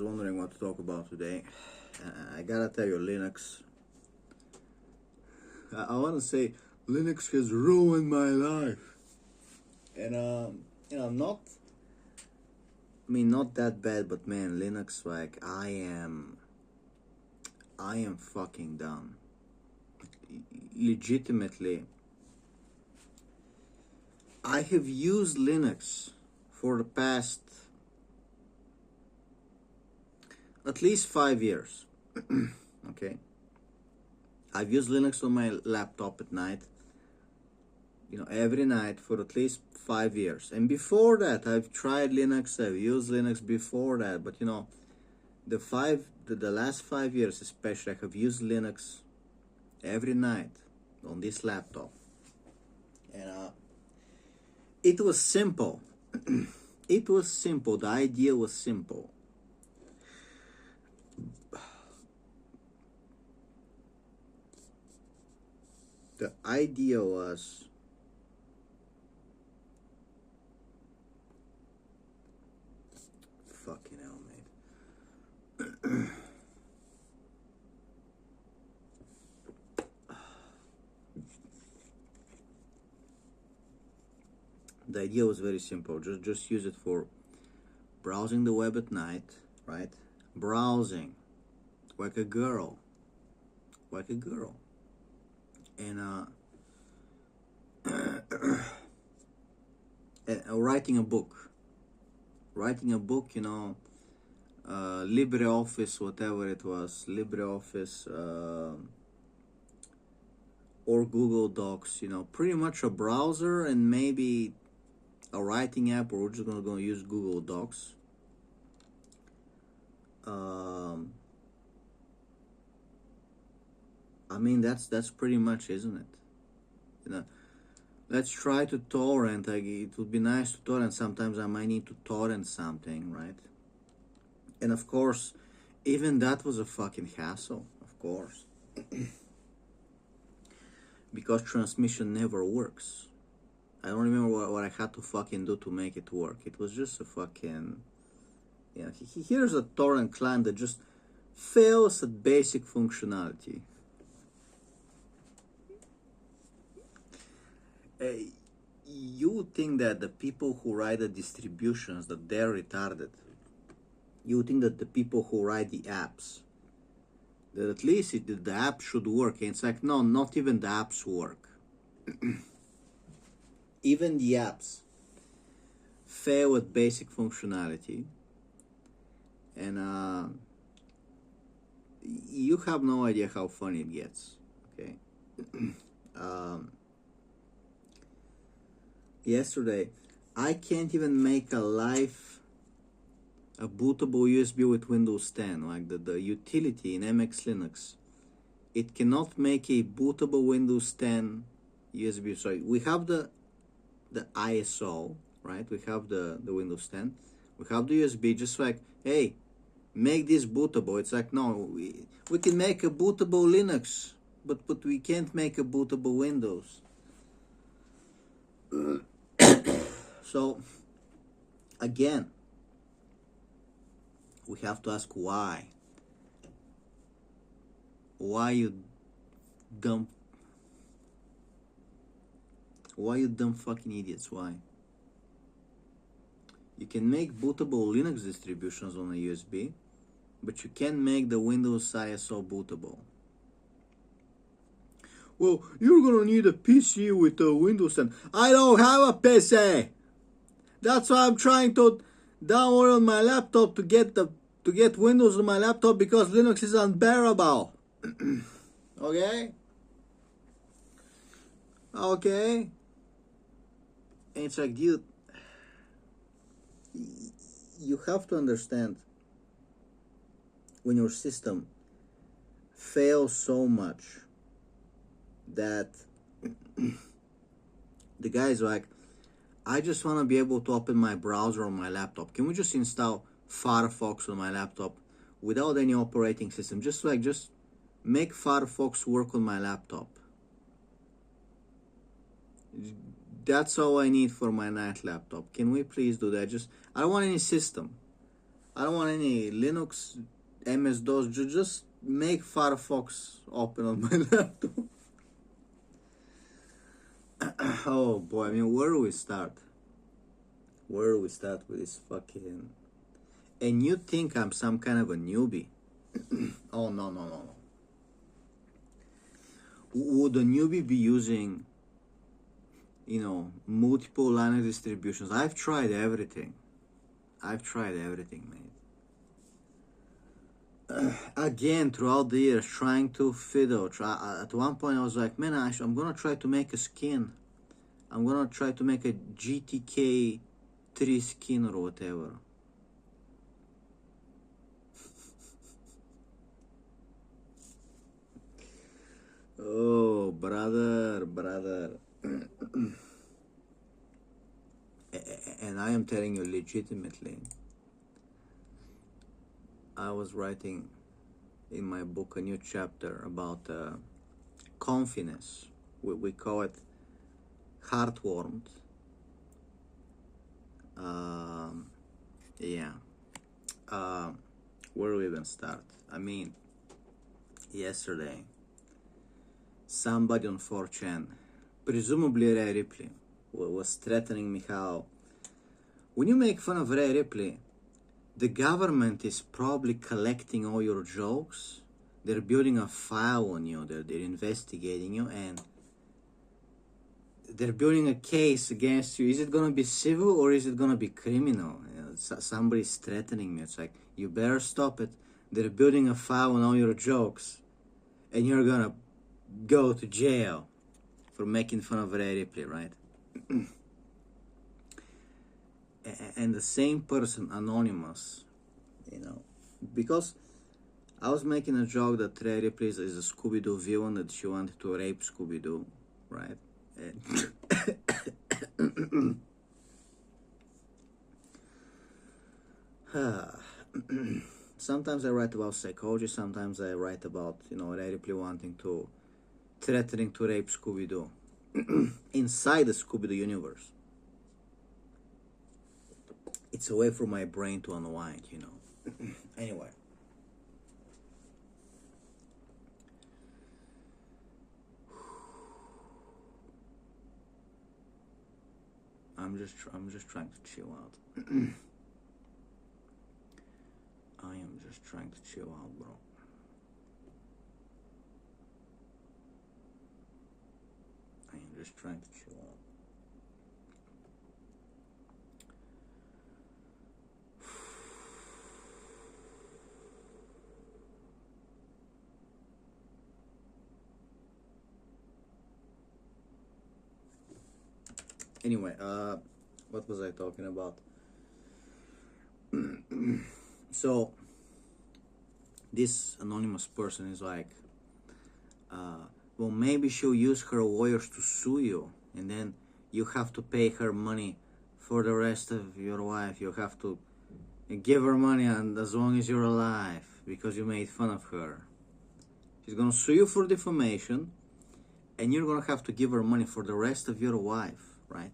was wondering what to talk about today. I gotta tell you, Linux. I want to say Linux has ruined my life, and not. I mean, not that bad, but man, Linux, like I am fucking done. Legitimately, I have used Linux for the past at least 5 years. Okay, I've used Linux on my laptop at night, every night for at least 5 years. And before that, I've tried Linux, I've used Linux before that, but the last 5 years especially, I have used Linux every night on this laptop. And it was simple. It was simple. The idea was simple. The idea was fucking hell, mate. The idea was very simple. Just use it for browsing the web at night, right? Browsing like a girl. And writing a book, LibreOffice, whatever it was, LibreOffice, or Google Docs, pretty much a browser and maybe a writing app, or we're just gonna use Google Docs. I mean, that's pretty much, isn't it? Let's try to torrent. It would be nice to torrent. Sometimes I might need to torrent something, right? And of course, even that was a fucking hassle, of course. Because transmission never works. I don't remember what I had to fucking do to make it work. It was just a fucking... here's a torrent client that just fails at basic functionality. You would think that the people who write the distributions, that they're retarded. You would think that the people who write the apps, that at least the app should work. And it's like, no, not even the apps work. Even the apps fail at basic functionality. And you have no idea how funny it gets, okay? Yesterday, I can't even make a bootable USB with Windows 10, like the utility in MX Linux. It cannot make a bootable Windows 10 USB. Sorry, we have the ISO, right? We have the Windows 10. We have the USB, just like, hey, make this bootable. It's like, no, we can make a bootable Linux, but we can't make a bootable Windows. So, again, we have to ask why. Why you dumb fucking idiots? Why? You can make bootable Linux distributions on a USB, but you can't make the Windows ISO bootable. Well, you're gonna need a PC with a Windows 10. I don't have a PC. That's why I'm trying to download on my laptop to get Windows on my laptop, because Linux is unbearable. Okay? Okay? And it's like, dude, you have to understand, when your system fails so much that the guy's like, I just want to be able to open my browser on my laptop. Can we just install Firefox on my laptop without any operating system? Just make Firefox work on my laptop. That's all I need for my night laptop. Can we please do that? I don't want any system. I don't want any Linux, MS-DOS. Just make Firefox open on my laptop. Oh boy, I mean, where do we start? Where do we start with this fucking... And you think I'm some kind of a newbie? Oh, no, no, no, no. Would a newbie be using, multiple Linux distributions? I've tried everything. Mate. Again, throughout the years, trying to fiddle. At one point, I was like, man, I'm gonna try to make a skin. I'm gonna try to make a GTK 3 skin or whatever. Oh, brother. And I am telling you legitimately, I was writing in my book a new chapter about confiness. We call it heartworms. Yeah. Where do we even start? I mean, yesterday, somebody on 4chan, presumably Ray Ripley, was threatening me how, when you make fun of Ray Ripley, the government is probably collecting all your jokes. They're building a file on you. They're investigating you, and they're building a case against you. Is it gonna be civil or is it gonna be criminal? Somebody's threatening me. It's like, you better stop it. They're building a file on all your jokes, and you're gonna go to jail for making fun of Ray Ripley, right? And the same person, Anonymous, because I was making a joke that Ray Ripley is a Scooby-Doo villain, that she wanted to rape Scooby-Doo, right? Sometimes I write about psychology, sometimes I write about, Ray Ripley threatening to rape Scooby-Doo inside the Scooby-Doo universe. It's a way for my brain to unwind, Anyway. I'm just trying to chill out. I am just trying to chill out, bro. I am just trying to chill out. Anyway, what was I talking about? So, this anonymous person is like, well, maybe she'll use her lawyers to sue you, and then you have to pay her money for the rest of your life. You have to give her money, and as long as you're alive, because you made fun of her. She's gonna sue you for defamation, and you're gonna have to give her money for the rest of your life, right?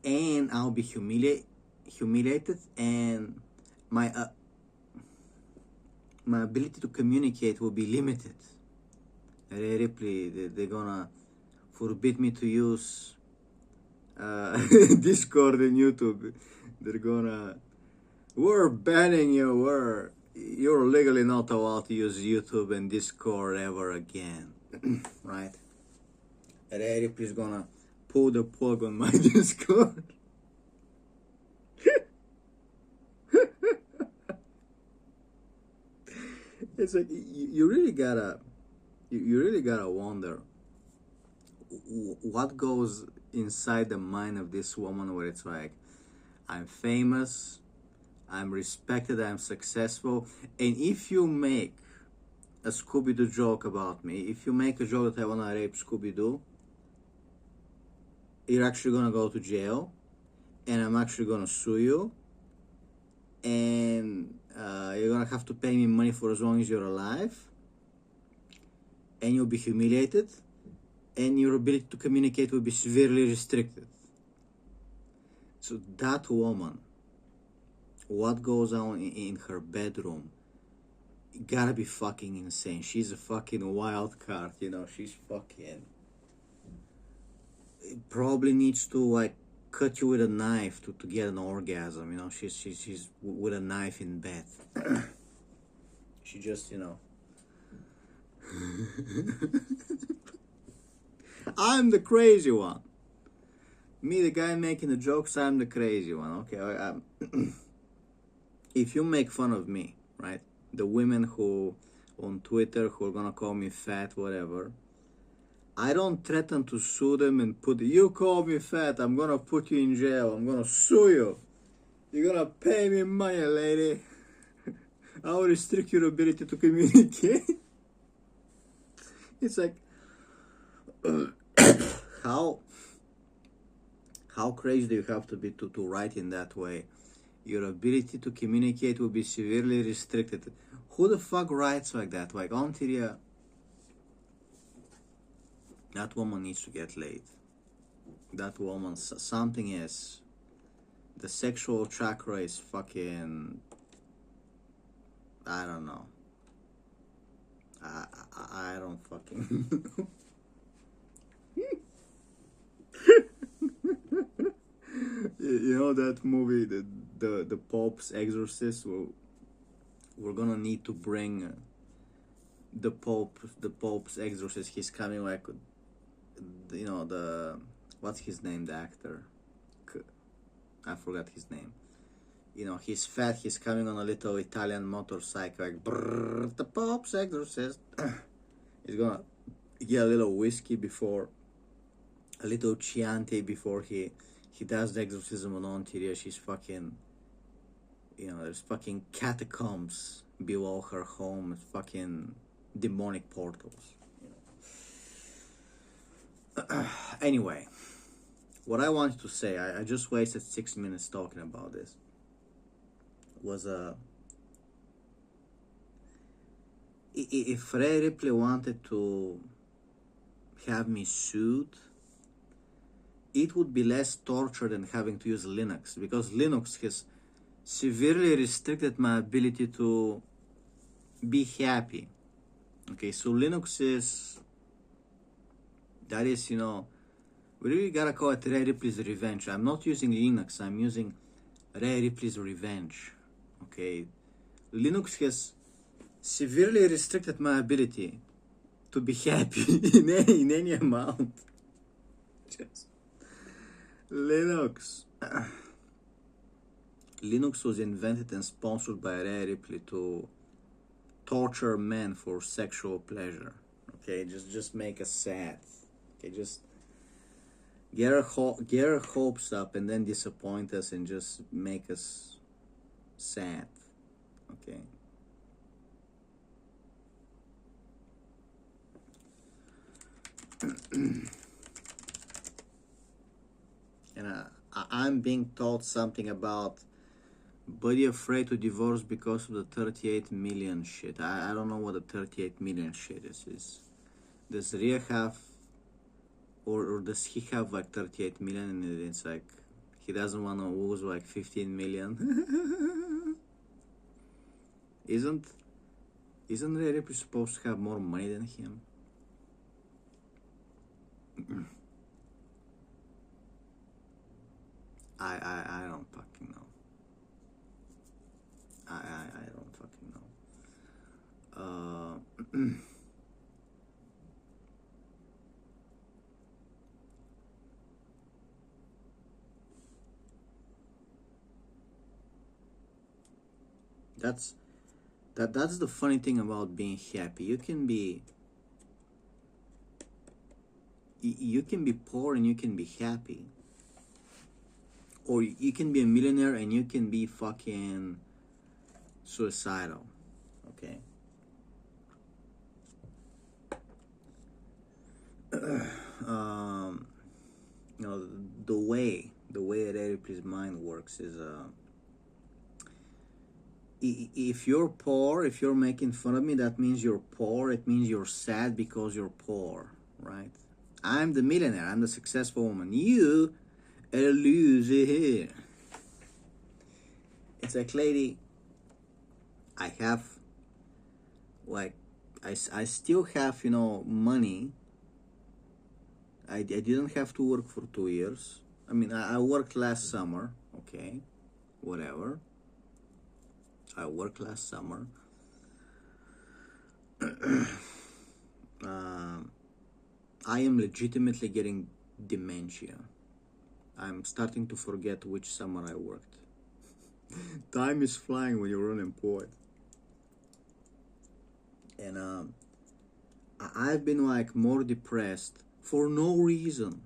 And I'll be humiliated, and my ability to communicate will be limited. Ray Ripley, they're gonna forbid me to use Discord and YouTube. They're gonna, we're banning you. You're legally not allowed to use YouTube and Discord ever again, right? Ray Ripley's gonna pull the plug on my Discord. It's like, you really gotta wonder what goes inside the mind of this woman, where it's like, I'm famous, I'm respected, I'm successful, and if you make a Scooby-Doo joke about me, if you make a joke that I wanna rape Scooby-Doo, you're actually gonna go to jail, and I'm actually gonna sue you, and you're gonna have to pay me money for as long as you're alive, and you'll be humiliated, and your ability to communicate will be severely restricted. So that woman, what goes on in her bedroom, gotta be fucking insane. She's a fucking wild card, you know. She's fucking probably needs to like cut you with a knife to get an orgasm, you know. She's with a knife in bed. She just, you know. I'm the crazy one. Me, the guy making the jokes, I'm the crazy one. Okay, if you make fun of me, right? The women who on Twitter who are gonna call me fat, whatever. I don't threaten to sue them and you call me fat, I'm gonna put you in jail, I'm gonna sue you. You're gonna pay me money, lady. I'll restrict your ability to communicate. It's like, how crazy do you have to be to write in that way? Your ability to communicate will be severely restricted. Who the fuck writes like that? Like, Ontaria, that woman needs to get laid. That woman, something is, the sexual chakra is fucking, I don't know. I don't fucking know. You know that movie, the Pope's Exorcist? We're gonna need to bring the Pope's Exorcist. He's coming like, you know, what's his name, the actor? I forgot his name. You know, he's fat, he's coming on a little Italian motorcycle, like, brrr, the Pope's Exorcist. He's gonna get a little whiskey before, a little Chianti before he does the exorcism on Ontario. She's fucking, you know, there's fucking catacombs below her home, fucking demonic portals. You know. Anyway, what I wanted to say, I just wasted 6 minutes talking about this, was if Rhea Ripley wanted to have me sued, it would be less torture than having to use Linux, because Linux has severely restricted my ability to be happy. Okay, so Linux is, that is, you know, we really gotta call it Rhea Ripley's revenge. I'm not using Linux, I'm using Rhea Ripley's revenge. Okay, Linux has severely restricted my ability to be happy in any amount. Just Linux. Linux was invented and sponsored by Rhea Ripley to torture men for sexual pleasure. Okay, just make us sad. Okay, just get our hopes up and then disappoint us and just make us sad. Okay. And I'm being told something about Buddy afraid to divorce because of the 38 million shit. I don't know what the 38 million shit is. Does Rhea have, or does he have like 38 million and it's like he doesn't want to lose like 15 million? Isn't Rhea Ripley supposed to have more money than him? I don't fucking know. I don't fucking know. That's the funny thing about being happy. You can be poor and you can be happy. Or you can be a millionaire and you can be fucking suicidal. Okay. You know, the way Rhea Ripley's mind works is if you're poor, if you're making fun of me, that means you're poor. It means you're sad because you're poor, right? I'm the millionaire. I'm the successful woman. You Elusive. It's like, lady, I have, like, I still have, money. I didn't have to work for 2 years. I mean, I worked last summer, okay, whatever. I worked last summer. I am legitimately getting dementia. I'm starting to forget which summer I worked. Time is flying when you're unemployed. And I've been like more depressed for no reason.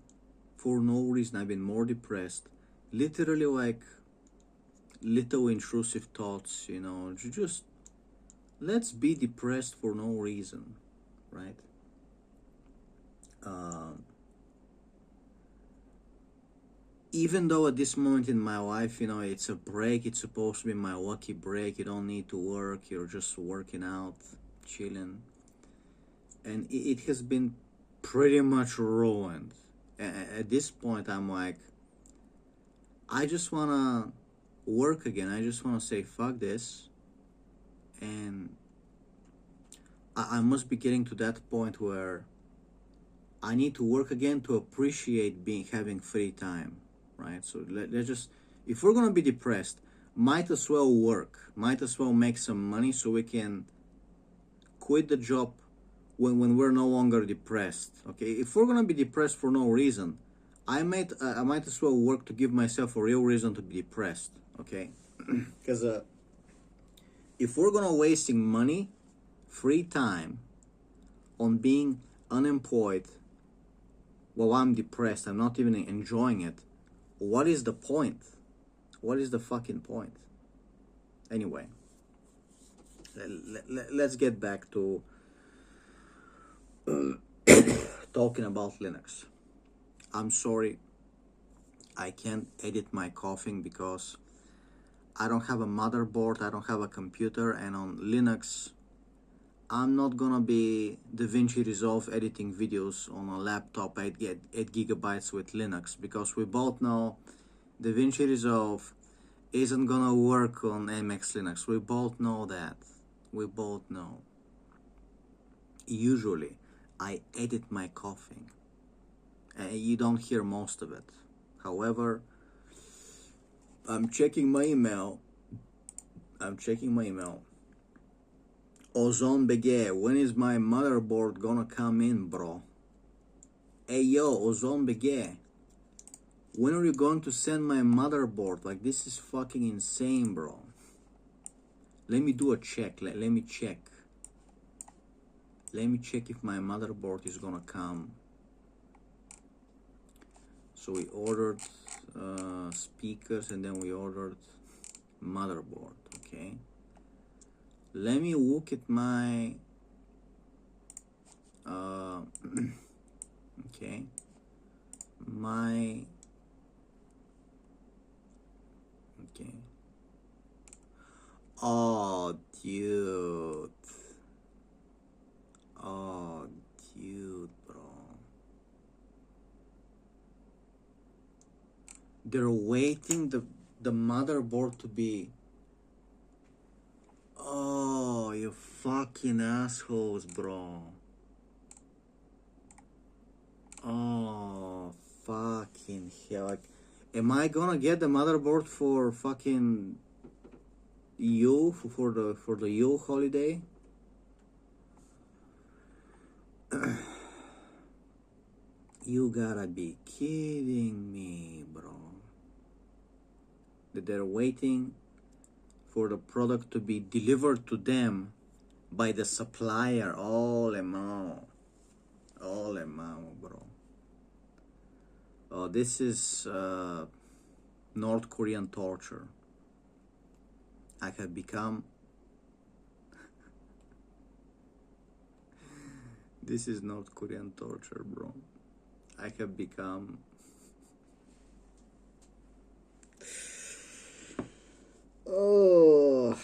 For no reason, I've been more depressed. Literally, like little intrusive thoughts, just let's be depressed for no reason, right? Even though at this moment in my life, it's a break, it's supposed to be my lucky break, you don't need to work, you're just working out, chilling. And it has been pretty much ruined. At this point, I'm like, I just want to work again. I just want to say, fuck this. And I must be getting to that point where I need to work again to appreciate having free time, right? So let's just, if we're gonna be depressed, might as well work, might as well make some money so we can quit the job when we're no longer depressed. Okay, if we're gonna be depressed for no reason, I might as well work to give myself a real reason to be depressed. Okay, because if we're gonna wasting money, free time on being unemployed while I'm depressed, I'm not even enjoying it, what is the point? What is the fucking point? Anyway, let's get back to talking about Linux. I'm sorry, I can't edit my coughing because I don't have a motherboard, I don't have a computer, and on Linux, I'm not gonna be DaVinci Resolve editing videos on a laptop 8 gigabytes with Linux, because we both know DaVinci Resolve isn't gonna work on MX Linux. We both know that. We both know. Usually, I edit my coughing. You don't hear most of it. However, I'm checking my email. Ozone BG, when is my motherboard gonna come in, bro? Hey yo, Ozone BG, when are you going to send my motherboard? Like, this is fucking insane, bro. Let me do a check. Let me check. Let me check if my motherboard is gonna come. So we ordered speakers, and then we ordered motherboard. Okay. Let me look at my okay, okay. Oh dude, bro, they're waiting the motherboard to be. Oh, you fucking assholes, bro. Oh, fucking hell. Like, am I gonna get the motherboard for fucking you for the Yule holiday? You gotta be kidding me, bro. That they're waiting for the product to be delivered to them by the supplier. All amount, bro. Oh, this is North Korean torture. I have become. This is North Korean torture, bro. I have become. Oh.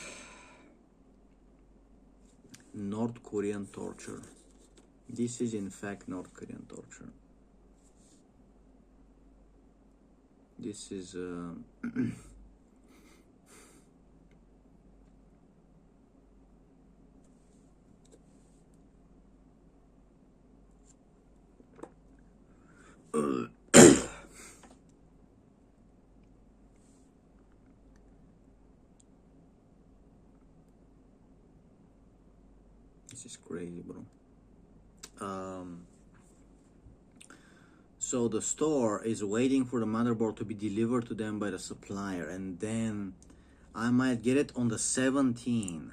North Korean torture. This is in fact North Korean torture. This is this is crazy, bro. So the store is waiting for the motherboard to be delivered to them by the supplier, and then I might get it on the 17th.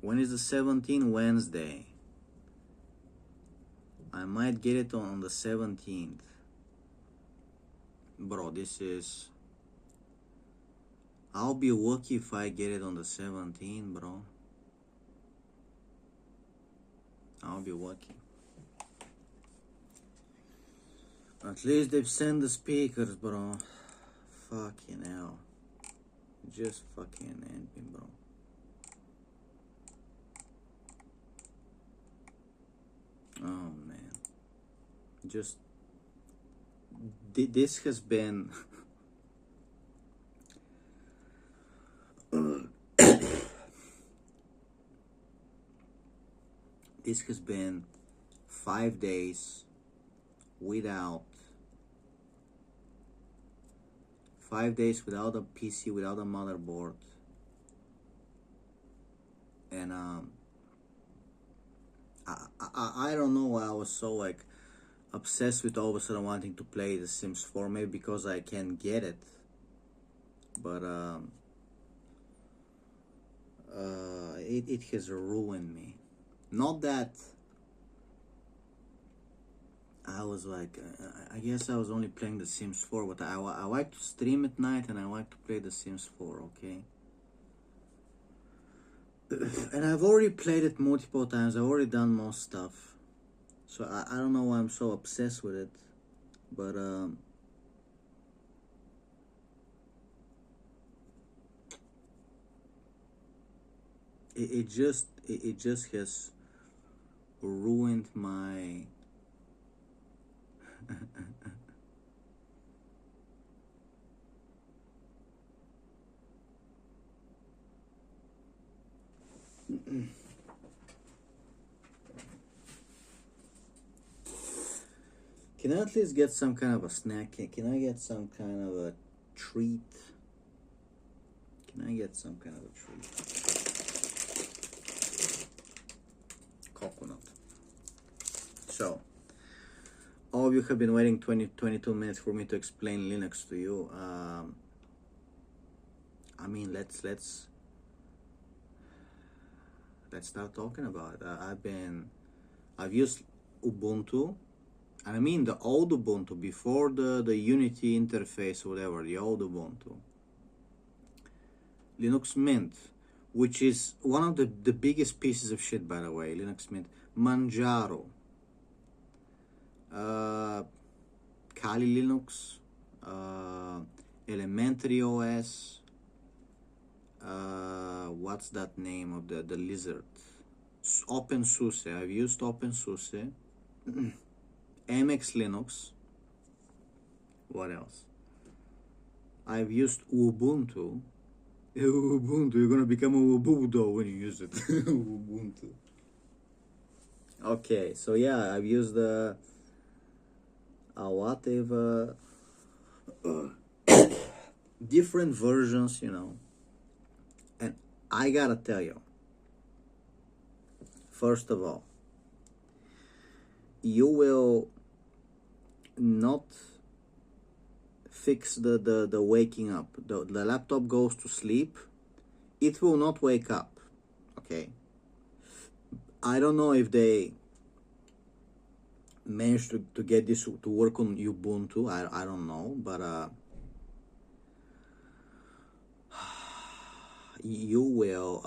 When is the 17th? Wednesday. I might get it on the 17th. Bro, this is... I'll be lucky if I get it on the 17th, bro. I'll be lucky. At least they've sent the speakers, bro. Fucking hell. Just fucking end me, bro. Oh, man. Just... This has been... This has been 5 days without 5 days without a PC, without a motherboard, and I don't know why I was so like obsessed with all of a sudden wanting to play The Sims 4. Maybe because I can't get it, but it has ruined me. Not that I was like, I guess I was only playing The Sims 4, but I like to stream at night and I like to play The Sims 4, okay? And I've already played it multiple times, I've already done most stuff. So I don't know why I'm so obsessed with it, but it just has ruined my Can I at least get some kind of a snack? Can I get some kind of a treat? Can I get some kind of a treat? Coconut. So, all of you have been waiting 22 minutes for me to explain Linux to you. I mean, let's start talking about it. I've used Ubuntu, and I mean the old Ubuntu before the Unity interface, whatever, the old Ubuntu. Linux Mint, which is one of the biggest pieces of shit, by the way. Linux Mint, Manjaro, Kali Linux, Elementary OS, what's that name of the lizard? OpenSUSE. I've used OpenSUSE. MX Linux. What else? I've used Ubuntu. Ubuntu, you're gonna become a Ubuntu when you use it. Ubuntu. Okay, so yeah, I've used whatever different versions, you know. And I gotta tell you, first of all, you will not fix the waking up. The laptop goes to sleep, it will not wake up, okay? I don't know if they managed to get this to work on Ubuntu. I don't know, but you will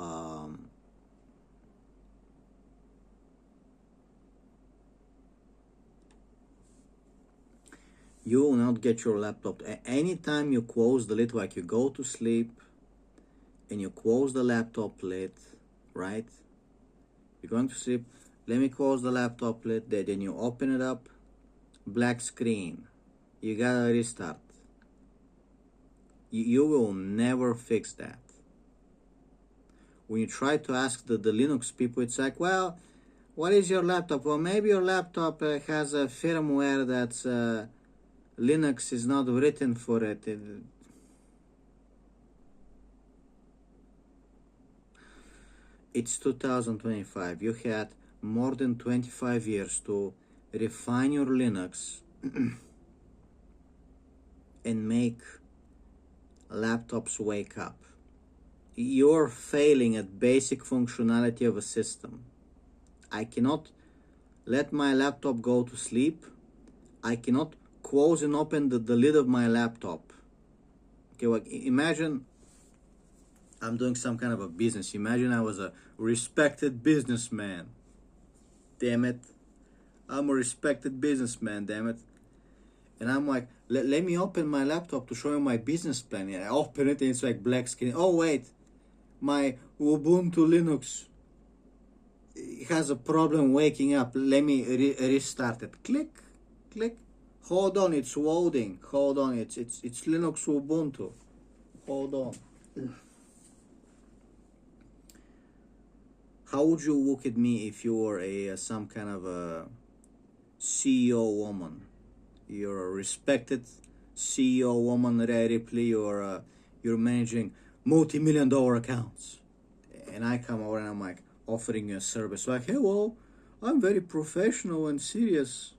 you will not get your laptop. Anytime you close the lid, like you go to sleep and you close the laptop lid, right? You're going to sleep, let me close the laptop lid, then you open it up, black screen, you gotta restart. You will never fix that. When you try to ask the Linux people, it's like, well, what is your laptop? Well, maybe your laptop has a firmware that's Linux is not written for it. It's 2025. You had more than 25 years to refine your Linux and make laptops wake up. You're failing at basic functionality of a system. I cannot let my laptop go to sleep. I cannot close and open the lid of my laptop. Okay, like imagine I'm doing some kind of a business. Imagine I was a respected businessman. Damn it. I'm a respected businessman, damn it. And I'm like, let me open my laptop to show you my business plan. And I open it and it's like black screen. Oh, wait. My Ubuntu Linux has a problem waking up. Let me restart it. Click, click. Hold on, it's loading. Hold on, it's Linux Ubuntu. Hold on. How would you look at me if you were some kind of a CEO woman? You're a respected CEO woman, Ray Ripley. You're managing multi-million-dollar accounts, and I come over and I'm like offering you a service. Like, hey, well, I'm very professional and serious.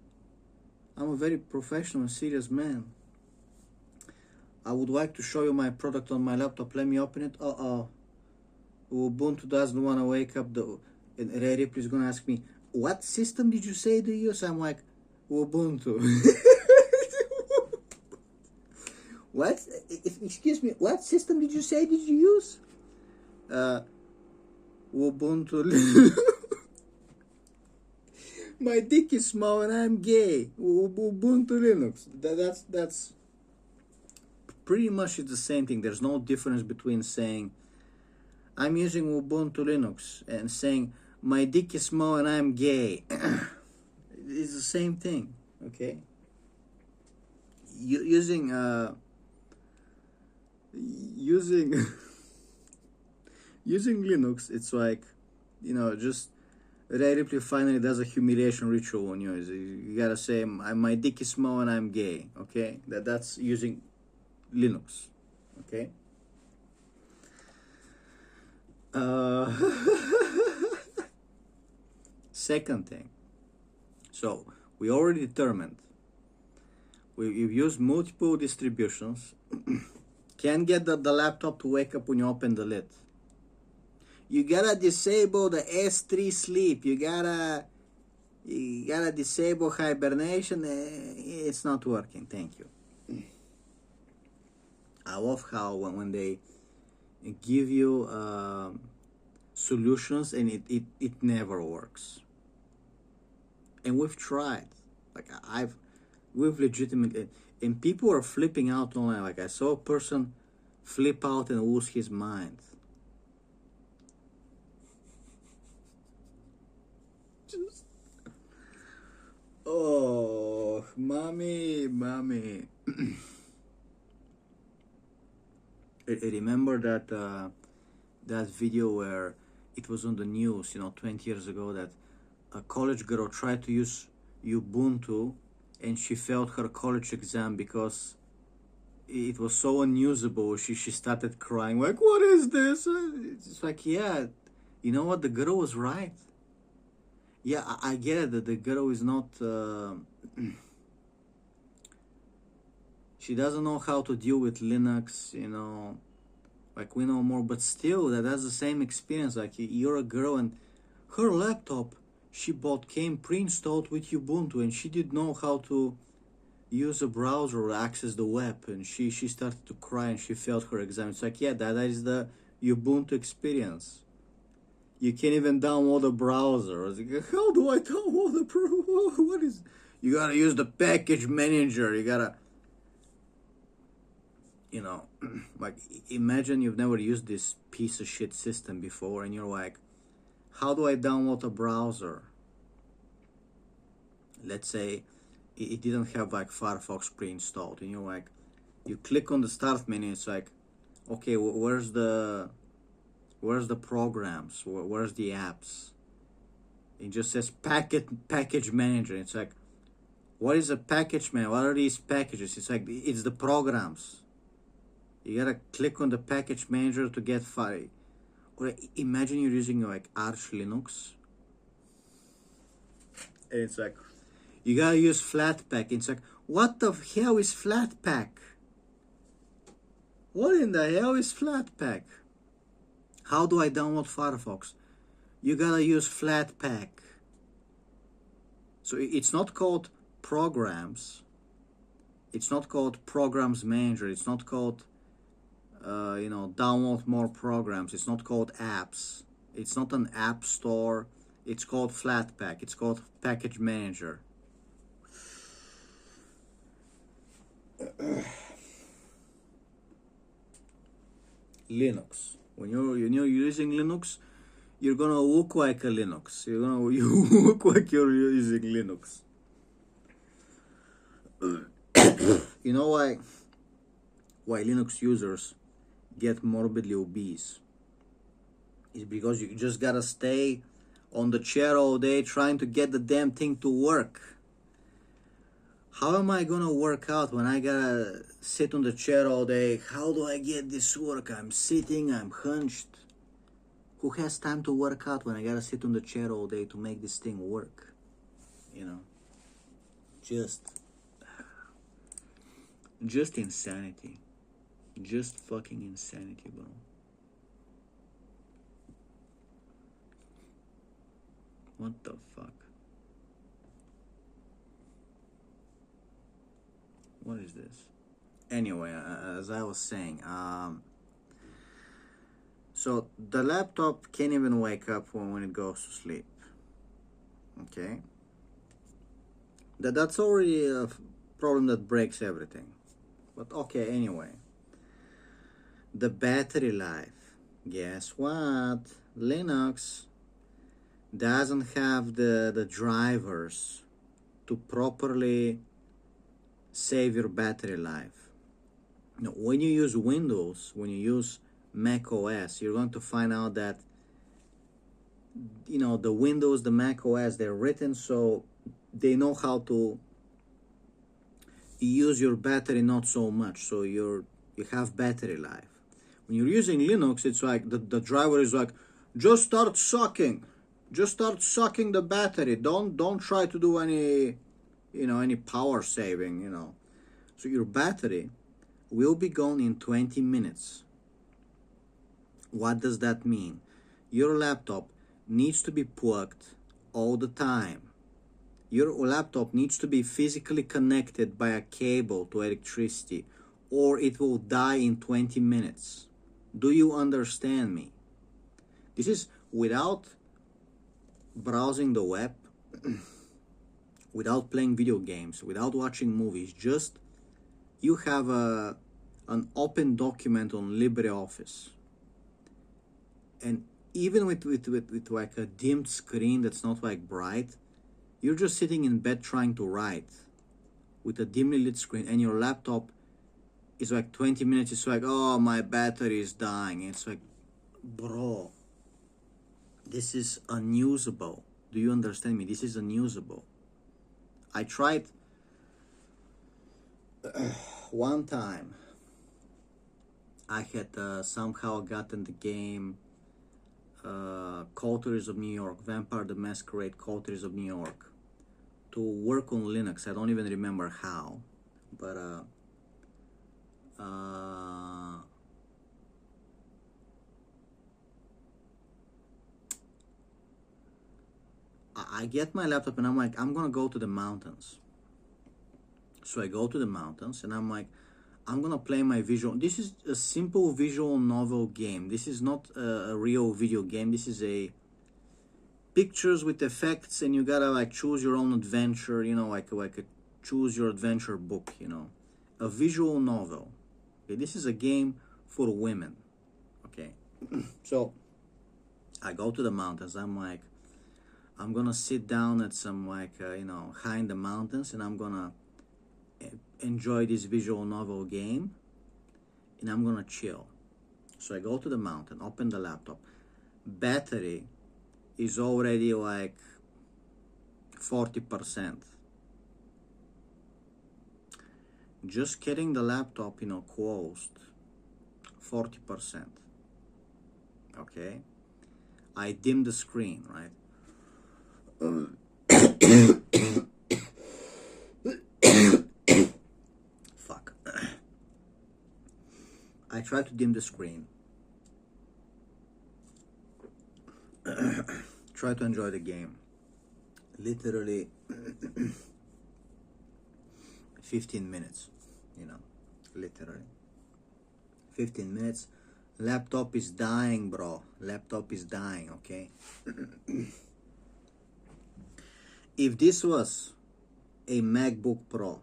I'm a very professional and serious man. I would like to show you my product on my laptop. Let me open it. Ubuntu doesn't want to wake up. And Ray Ripley is gonna ask me, what system did you say to use? I'm like, Ubuntu. What? Excuse me, what system did you say did you use? Ubuntu. My dick is small and I'm gay. Ubuntu Linux. That's pretty much it's the same thing. There's no difference between saying I'm using Ubuntu Linux and saying my dick is small and I'm gay. It's the same thing, okay? Using Linux, it's like, just Ray Ripley finally does a humiliation ritual on you. You gotta say my dick is small and I'm gay, okay? That's using Linux, okay? Second thing, so we already determined we've used multiple distributions. Can't get the laptop to wake up when you open the lid. You gotta disable the S3 sleep. You gotta disable hibernation. It's not working. Thank you. I love how when they give you solutions and it never works. And we've tried. Like we've legitimately, and people are flipping out online. Like I saw a person flip out and lose his mind. Just, oh, mommy. I remember that video where it was on the news, 20 years ago, that a college girl tried to use Ubuntu and she failed her college exam because it was so unusable. She started crying, like, what is this? It's like, yeah, you know what? The girl was right. Yeah, I get it that the girl is not... she doesn't know how to deal with Linux, like we know more, but still, that's the same experience. Like you're a girl and her laptop she bought came pre-installed with Ubuntu, and she didn't know how to use a browser or access the web, and she started to cry and she failed her exam. It's like, yeah, that is the Ubuntu experience. You can't even download a browser. I was like, how do I download a browser? What is? You gotta use the package manager. You gotta, like imagine you've never used this piece of shit system before, and you're like, how do I download a browser? Let's say it didn't have like Firefox pre-installed, and you're like, You click on the start menu. It's like, okay, where's the programs? Where's the apps? It just says package manager. It's like, what is a package manager? What are these packages? It's like, it's the programs. You gotta click on the package manager to get file. Or imagine you're using like Arch Linux, and it's like, you gotta use Flatpak. It's like, what the hell is Flatpak? What in the hell is Flatpak? How do I download Firefox? You gotta use Flatpak. So it's not called programs. It's not called programs manager. It's not called, download more programs. It's not called apps. It's not an app store. It's called Flatpak. It's called package manager. Linux. When you're using Linux, you're gonna look like a Linux. You look like you're using Linux. You know why Linux users get morbidly obese? It's because you just gotta stay on the chair all day trying to get the damn thing to work. How am I gonna work out when I gotta sit on the chair all day? How do I get this work? I'm sitting, I'm hunched. Who has time to work out when I gotta sit on the chair all day to make this thing work? Just insanity. Just fucking insanity, bro. What the fuck? What is this? Anyway, as I was saying, so the laptop can't even wake up when it goes to sleep. Okay? That's already a problem that breaks everything. But okay, anyway. The battery life. Guess what? Linux doesn't have the drivers to properly save your battery life. Now, when you use Windows, when you use Mac OS, you're going to find out that the Windows, the Mac OS, they're written so they know how to use your battery not so much, so you have battery life. When you're using Linux, it's like the driver is like, just start sucking the battery. Don't try to do any power saving. So your battery will be gone in 20 minutes. What does that mean? Your laptop needs to be plugged all the time. Your laptop needs to be physically connected by a cable to electricity, or it will die in 20 minutes. Do you understand me? This is without browsing the web, without playing video games, without watching movies. Just you have an open document on LibreOffice, and even with like a dimmed screen that's not like bright, you're just sitting in bed trying to write with a dimly lit screen, and your laptop is like 20 minutes. It's like, oh, my battery is dying. It's like, bro, this is unusable. Do you understand me? This is unusable. I tried one time. I had somehow gotten the game Coteries of New York, Vampire the Masquerade Coteries of New York, to work on Linux. I don't even remember how, but I get my laptop and I'm like, I'm gonna go to the mountains. So I go to the mountains and I'm like, I'm gonna play my visual. This is a simple visual novel game. This is not a real video game. This is a pictures with effects, and you gotta like choose your own adventure. Like a choose your adventure book. A visual novel. Okay, this is a game for women. Okay, so I go to the mountains. I'm like, I'm gonna sit down at some high in the mountains, and I'm gonna enjoy this visual novel game. and I'm gonna chill. So I go to the mountain, open the laptop. Battery is already like 40%. Just getting the laptop, closed, 40%. Okay? I dim the screen, right? Fuck. I try to dim the screen. Try to enjoy the game. Literally 15 minutes, literally 15 minutes. Laptop is dying, bro. Laptop is dying, okay? If this was a MacBook Pro,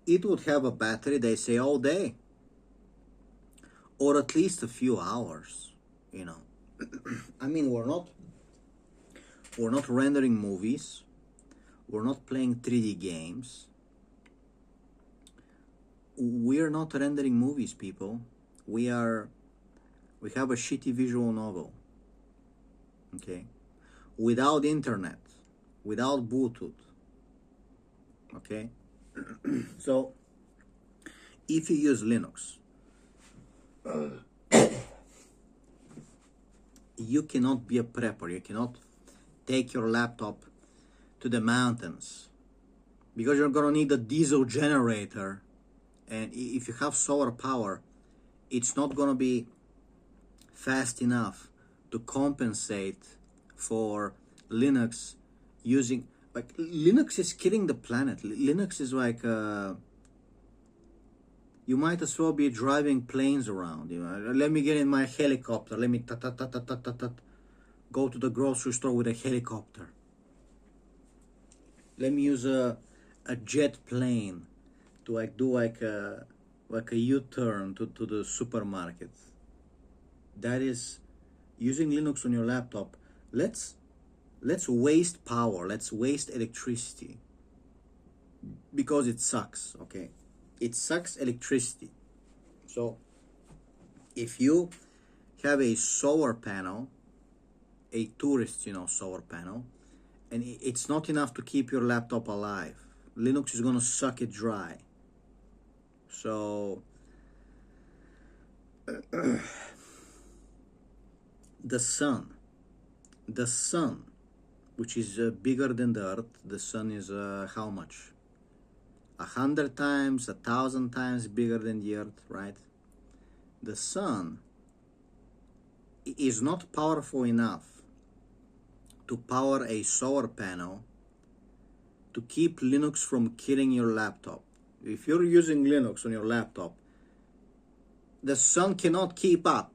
it would have a battery, they say, all day, or at least a few hours, I mean, we're not rendering movies, we're not playing 3D games, we're not rendering movies, people. We have a shitty visual novel, okay, without internet, without Bluetooth, okay? So if you use Linux, you cannot be a prepper. You cannot take your laptop to the mountains because you're gonna need a diesel generator, and if you have solar power, it's not gonna be fast enough to compensate for Linux using, like, Linux is killing the planet. Linux is like you might as well be driving planes around. Let me get in my helicopter. Let me go to the grocery store with a helicopter. Let me use a jet plane to do a U-turn to the supermarket. That is using Linux on your laptop. Let's waste power. Let's waste electricity because it sucks. Okay, it sucks electricity. So if you have a solar panel, a tourist, solar panel, and it's not enough to keep your laptop alive, Linux is gonna suck it dry. So the sun, which is bigger than the Earth, the sun is how much? 100 times, 1,000 times bigger than the Earth, right? The sun is not powerful enough to power a solar panel to keep Linux from killing your laptop. If you're using Linux on your laptop, the sun cannot keep up.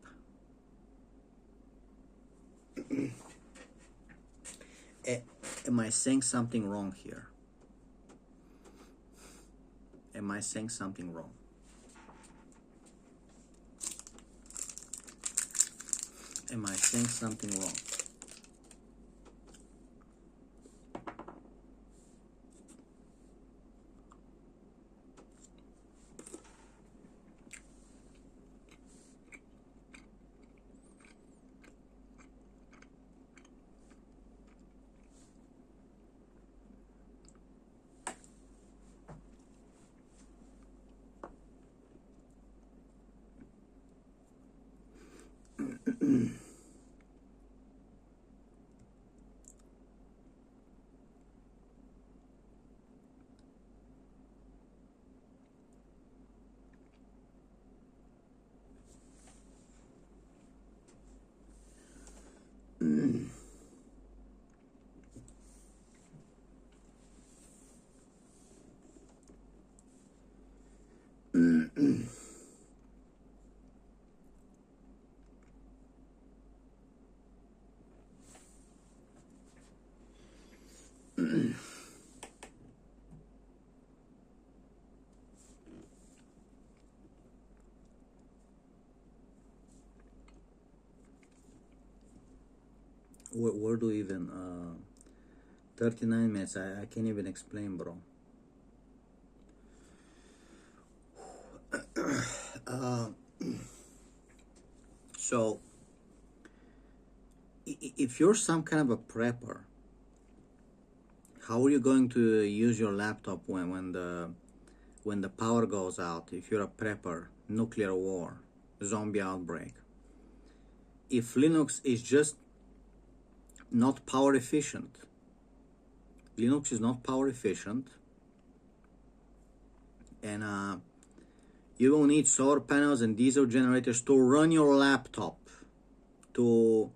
Am I saying something wrong here? Am I saying something wrong? Am I saying something wrong? Where do even 39 minutes? I can't even explain, bro. Uh, so if you're some kind of a prepper, how are you going to use your laptop when the power goes out? If you're a prepper, nuclear war, zombie outbreak. If Linux is just not power efficient, Linux is not power efficient, and you will need solar panels and diesel generators to run your laptop, to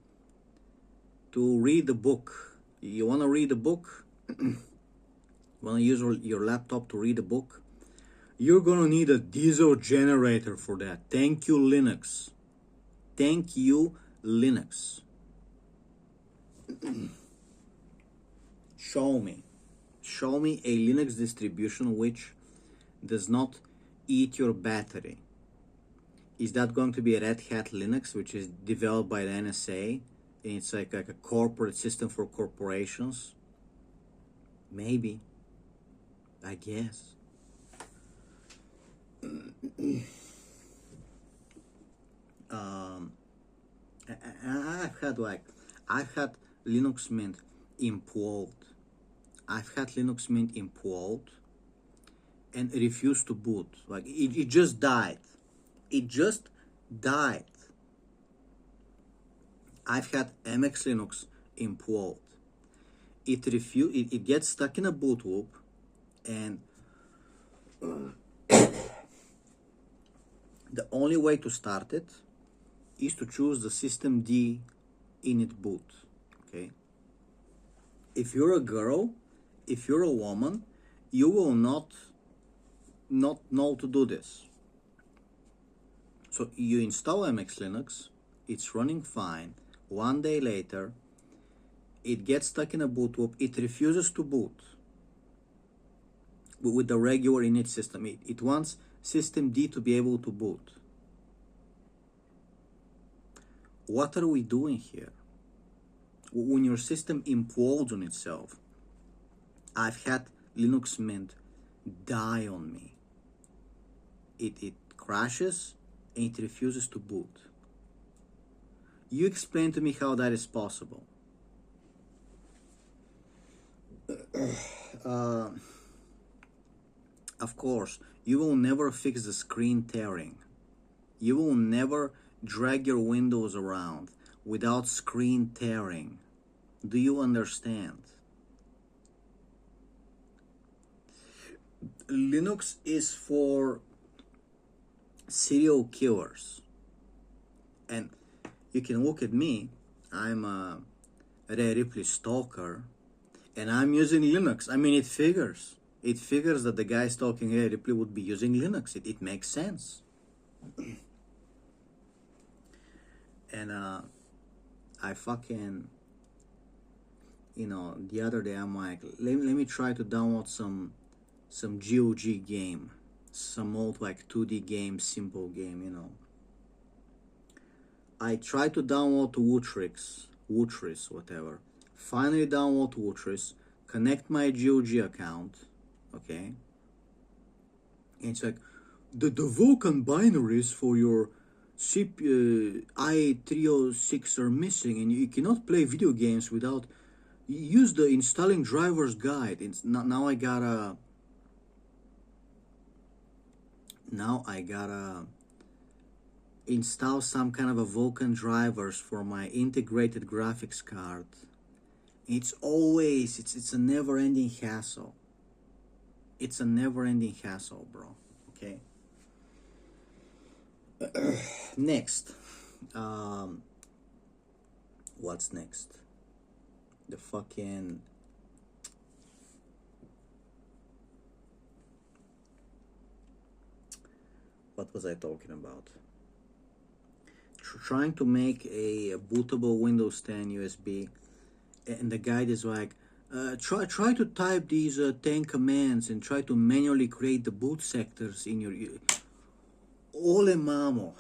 read the book. You want to read a book? You want to use your laptop to read a book? You're going to need a diesel generator for that. Thank you, Linux. Thank you, Linux. Show me a Linux distribution which does not eat your battery. Is that going to be a Red Hat Linux, which is developed by the NSA, and it's like a corporate system for corporations? Maybe. I guess. I've had Linux Mint implode. I've had Linux Mint implode and refused to boot. Like it just died. It just died. I've had MX Linux implode. It gets stuck in a boot loop, and the only way to start it is to choose the systemd init boot. Okay. If you're a girl, if you're a woman, you will not know to do this. So you install MX Linux, it's running fine. One day later, it gets stuck in a boot loop. It refuses to boot with the regular init system. It wants systemd to be able to boot. What are we doing here? When your system implodes on itself, I've had Linux Mint die on me. It crashes and it refuses to boot. You explain to me how that is possible. Of course, you will never fix the screen tearing. You will never drag your windows around without screen tearing. Do you understand? Linux is for serial killers. And you can look at me. I'm a Ray Ripley stalker, and I'm using Linux. I mean, it figures. It figures that the guy stalking Ray Ripley would be using Linux. It makes sense. And I fucking, the other day I'm like, let me try to download some GOG game, some old like 2D game, simple game, I tried to download Wutris, whatever. Finally download Wutris, connect my GOG account, okay? And it's like, the Vulkan binaries for your i306 are missing, and you cannot play video games without, use the installing drivers guide. Now I gotta install some kind of a Vulkan drivers for my integrated graphics card. It's a never-ending hassle. It's a never-ending hassle, bro. Okay. Next. What's next? The fucking... What was I talking about? Trying to make a bootable Windows 10 USB, and the guide is like, try to type these 10 commands and try to manually create the boot sectors in your... Ole mamo.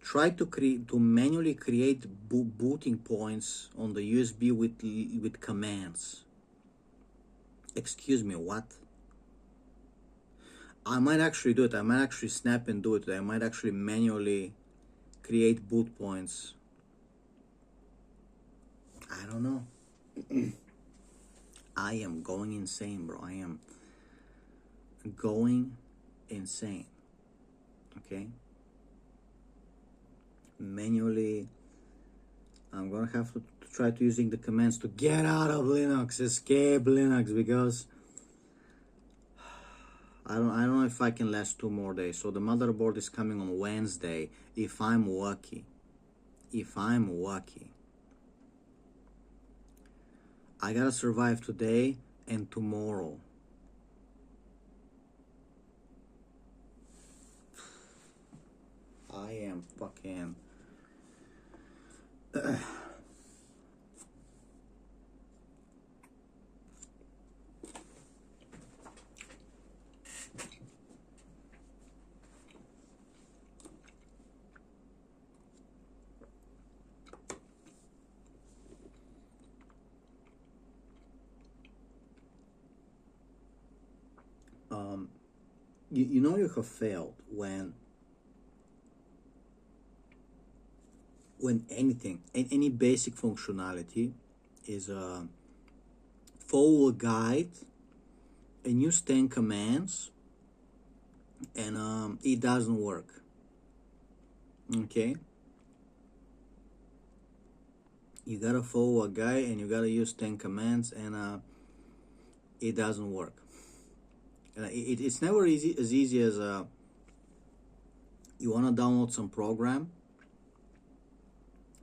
Try to manually create booting points on the USB with commands. Excuse me, what? I might actually do it. I might actually snap and do it. I might actually manually create boot points. I don't know. I am going insane, bro. I am going insane. Okay? Manually, I'm gonna have to try to using the commands to get out of Linux, escape Linux, because I don't know if I can last 2 more days. So the motherboard is coming on Wednesday, if I'm lucky. If I'm lucky. I gotta survive today and tomorrow. I am fucking... you know you have failed when anything, any basic functionality is follow a guide and use 10 commands and it doesn't work. Okay, you gotta follow a guide and you gotta use 10 commands and it doesn't work. It's never as easy as you want to download some program,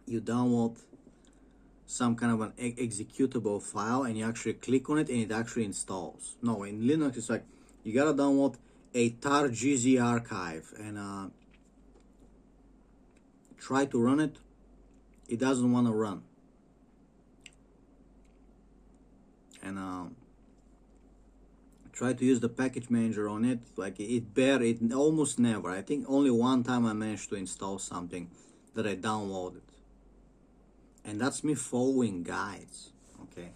you download some kind of an executable file and you actually click on it and it actually installs. No, in Linux it's like you gotta download a tar.gz archive and try to run it. It doesn't want to run. And try to use the package manager on it, like it almost never. I think only one time I managed to install something that I downloaded, and that's me following guides. Okay.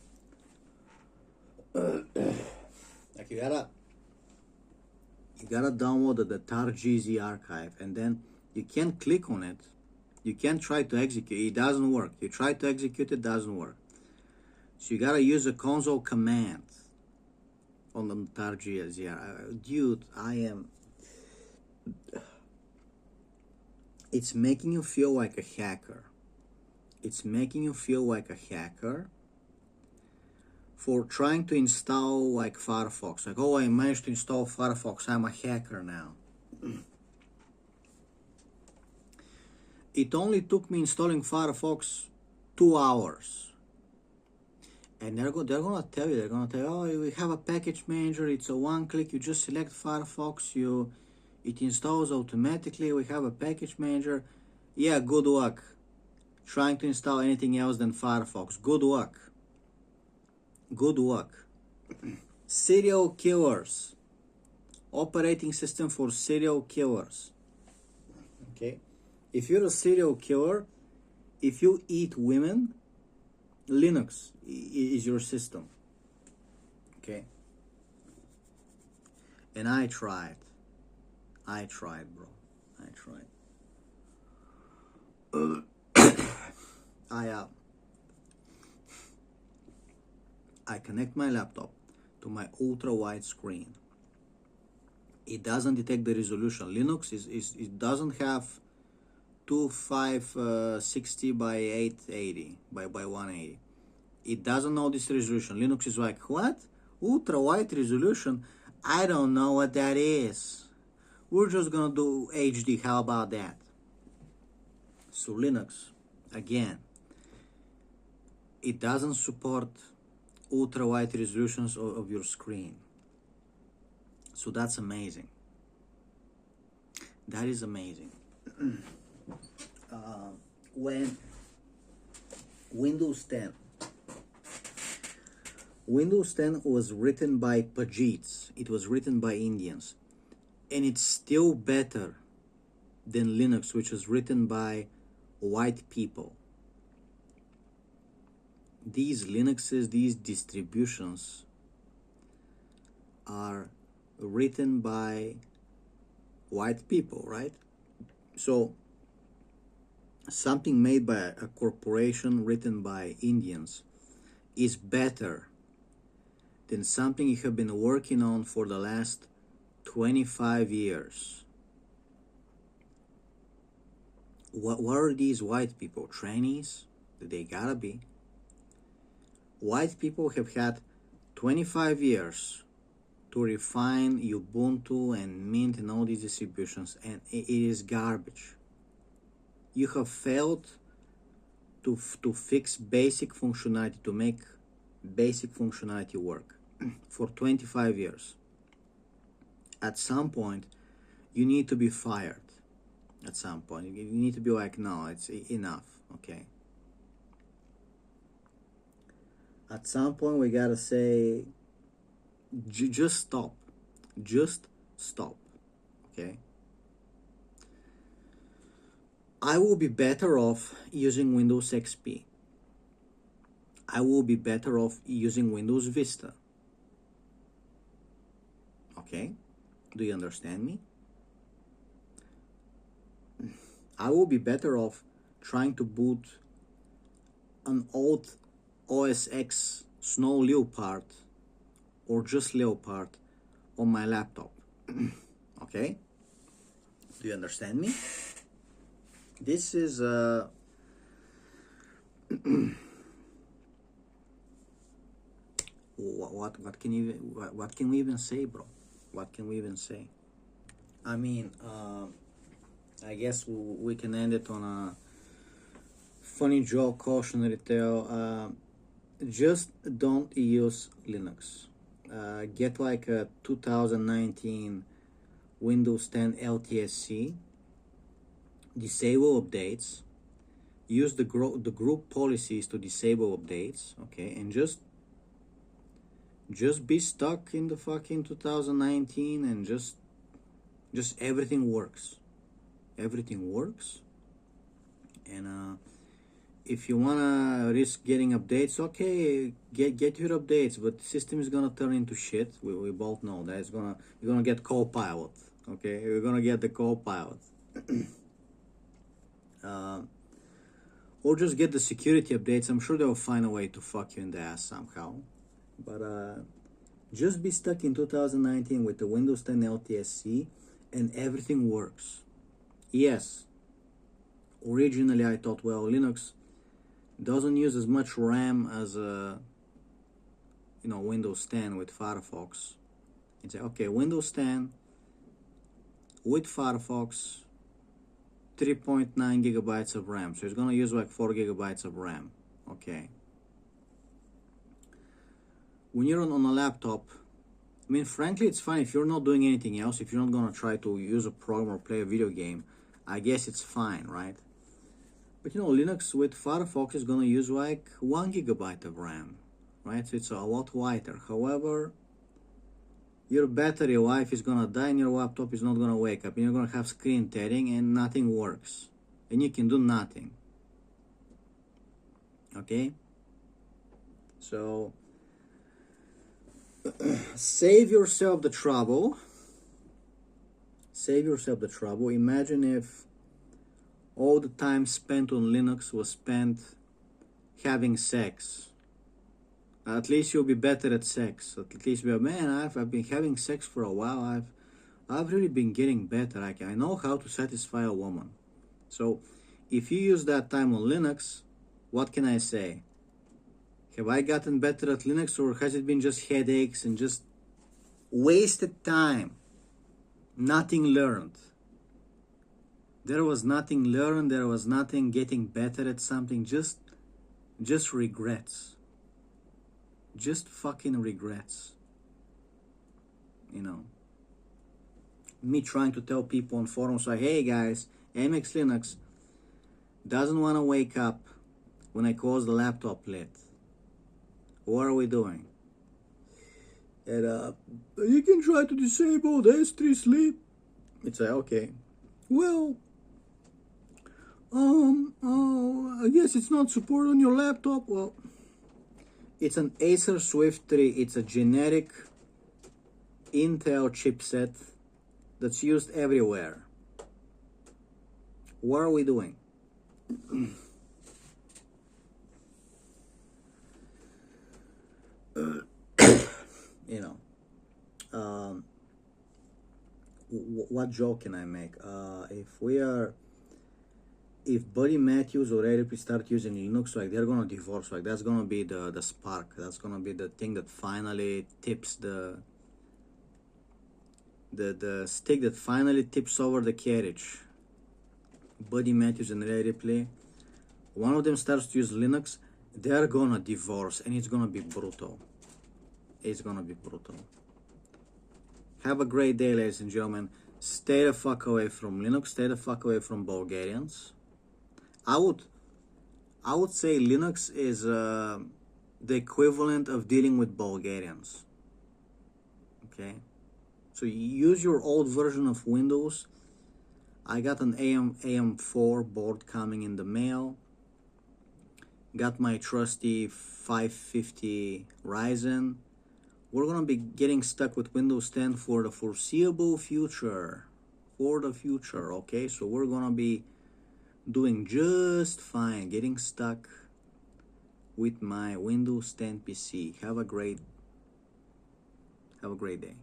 Like you gotta download the tar.gz archive, and then you can't click on it, you can't try to execute it, doesn't work. You try to execute it, doesn't work. So you gotta use a console command on the tar.gz. Dude, it's making you feel like a hacker. It's making you feel like a hacker for trying to install like Firefox. Like, oh, I managed to install Firefox, I'm a hacker now. It only took me installing Firefox 2 hours. And they're gonna tell you, oh, we have a package manager, it's a one click, you just select Firefox, it installs automatically, we have a package manager. Yeah, good luck trying to install anything else than Firefox. Good luck. Good luck. Serial killers. Operating system for serial killers. Okay? If you're a serial killer, if you eat women, Linux is your system. Okay? And I tried, bro. I tried. I connect my laptop to my ultra wide screen. It doesn't detect the resolution. Linux it doesn't have 2560 by 880 by 180. It doesn't know this resolution. Linux is like, what? Ultra wide resolution? I don't know what that is. We're just gonna do HD. How about that? So Linux, again, it doesn't support ultra wide resolutions of your screen. So that's amazing. That is amazing. When Windows 10 was written by Pajits, it was written by Indians, and it's still better than Linux, which was written by white people. These Linuxes, these distributions are written by white people, right? So something made by a corporation written by Indians is better than something you have been working on for the last 25 years. What are these white people? Trannies? They gotta be. White people have had 25 years to refine Ubuntu and Mint and all these distributions, and it is garbage. You have failed to fix basic functionality, to make basic functionality work for 25 years. At some point, you need to be fired. At some point, you need to be like, no, it's enough, okay? At some point, we gotta say, just stop. Just stop, okay? I will be better off using Windows XP. I will be better off using Windows Vista. Okay? Do you understand me? I will be better off trying to boot an old OS X Snow Leopard or just Leopard on my laptop. Okay? Do you understand me? This is what can we even say, bro? What can we even say? I mean, I guess we can end it on a funny joke, cautionary tale. Just don't use Linux. Get like a 2019 Windows 10 LTSC. Disable updates. Use the group policies to disable updates. Okay, and just be stuck in the fucking 2019 and just everything works. Everything works. And if you wanna risk getting updates, okay, get your updates, but the system is gonna turn into shit. We both know that. You're gonna get Copilot. Okay, you're gonna get the Copilot. Or just get the security updates. I'm sure they'll find a way to fuck you in the ass somehow. But just be stuck in 2019 with the Windows 10 LTSC and everything works. Yes, originally I thought, well, Linux doesn't use as much RAM as Windows 10 with Firefox. And say, okay, Windows 10 with Firefox, 3.9 gigabytes of RAM. So it's gonna use like 4 gigabytes of RAM. Okay. When you're on a laptop, I mean, frankly, it's fine if you're not doing anything else. If you're not gonna try to use a program or play a video game, I guess it's fine, right? But Linux with Firefox is gonna use like 1 gigabyte of RAM, right? So it's a lot lighter. However, your battery life is gonna die and your laptop is not gonna wake up, and you're gonna have screen tearing and nothing works, and you can do nothing. Okay? So save yourself the trouble. Save yourself the trouble. Imagine if all the time spent on Linux was spent having sex. At least you'll be better at sex. At least you'll be, man, I've been having sex for a while. I've really been getting better. I know how to satisfy a woman. So if you use that time on Linux, what can I say? Have I gotten better at Linux, or has it been just headaches and just wasted time? Nothing learned. There was nothing learned. There was nothing getting better at something. Just regrets. Just fucking regrets. Me trying to tell people on forums like, hey guys, MX Linux doesn't want to wake up when I close the laptop lid. What are we doing? And you can try to disable the S3 sleep. It's like, okay, well, I guess it's not supported on your laptop. Well, it's an Acer Swift 3. It's a generic Intel chipset that's used everywhere. What are we doing? You know, what joke can I make? If Buddy Matthews or Eric start using Linux, like they're gonna divorce, like that's gonna be the spark. That's gonna be the thing that finally tips the stick that finally tips over the carriage. Buddy Matthews and Ray Ripley, one of them starts to use Linux, they're gonna divorce, and it's gonna be brutal. It's gonna be brutal. Have a great day, ladies and gentlemen. Stay the fuck away from Linux. Stay the fuck away from Bulgarians. I would say Linux is the equivalent of dealing with Bulgarians. Okay, so you use your old version of Windows. I got an AM4 board coming in the mail. Got my trusty 550 Ryzen. We're gonna be getting stuck with Windows 10 for the foreseeable future. Okay? So we're gonna be doing just fine, getting stuck with my Windows 10 PC. Have a great day.